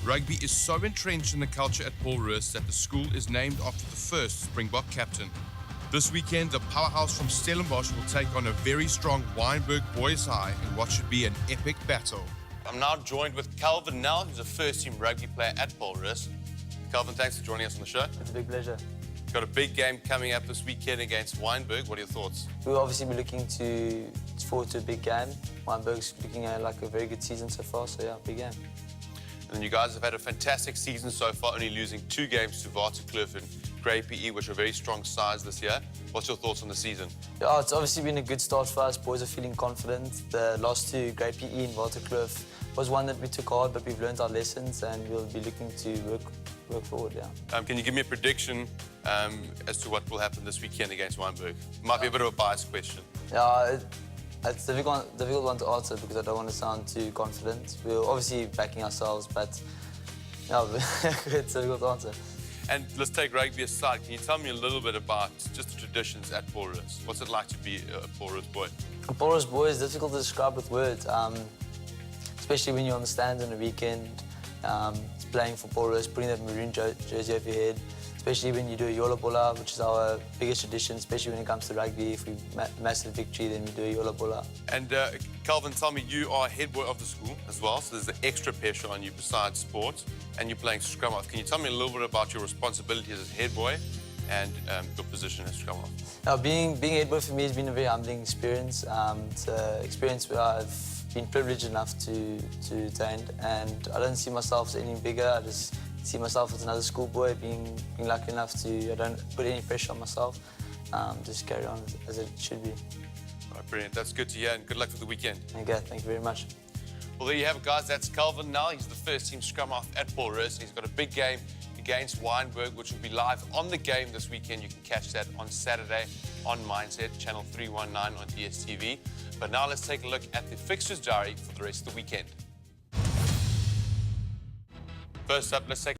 Rugby is so entrenched in the culture at Paul Roos that the school is named after the first Springbok captain. This weekend, the powerhouse from Stellenbosch will take on a very strong Wynberg boys high in what should be an epic battle. I'm now joined with Calvin Nell, who's a first-team rugby player at Paul Roos. Calvin, thanks for joining us on the show. It's a big pleasure. Got a big game coming up this weekend against Wynberg. What are your thoughts? We'll obviously be looking forward to a big game. Wynberg's looking at like a very good season so far, so yeah, big game. And you guys have had a fantastic season so far, only losing 2 games to Waterkloof and Grey PE, which are very strong sides this year. What's your thoughts on the season? Yeah, it's obviously been a good start for us. Boys are feeling confident. The loss to Grey PE and Waterkloof was one that we took hard, but we've learned our lessons and we'll be looking to work forward, yeah. Can you give me a prediction as to what will happen this weekend against Wynberg? Might be a bit of a biased question. Yeah, it's a difficult one to answer because I don't want to sound too confident. We're obviously backing ourselves, but yeah, it's a difficult to answer. And let's take rugby aside. Can you tell me a little bit about just the traditions at Paul Roos? What's it like to be a Paul Roos boy? A Paul Roos boy is difficult to describe with words, especially when you're on the stands on the weekend, playing for Paul Roos, putting that maroon jersey over your head, especially when you do a yola bola, which is our biggest tradition, especially when it comes to rugby. If we massive victory, then we do a yola bola. And Calvin, tell me, you are head boy of the school as well, so there's the extra pressure on you besides sports, and you're playing scrumhalf. Can you tell me a little bit about your responsibilities as head boy and your position as scrumhalf? Now, being head boy for me has been a very humbling experience. It's an experience where I've been privileged enough to attain, and I don't see myself as anything bigger. I just see myself as another schoolboy, being lucky enough to, I don't put any pressure on myself, just carry on as it should be. All right, brilliant. That's good to hear, and good luck with the weekend. Okay, thank you very much. Well, there you have it, guys. That's Calvin Nell. He's the first-team scrum half at Paul Roos, and he's got a big game against Wynberg, which will be live on the game this weekend. You can catch that on Saturday on Mindset, channel 319 on DSTV. But now let's take a look at the fixtures diary for the rest of the weekend. First up, let's take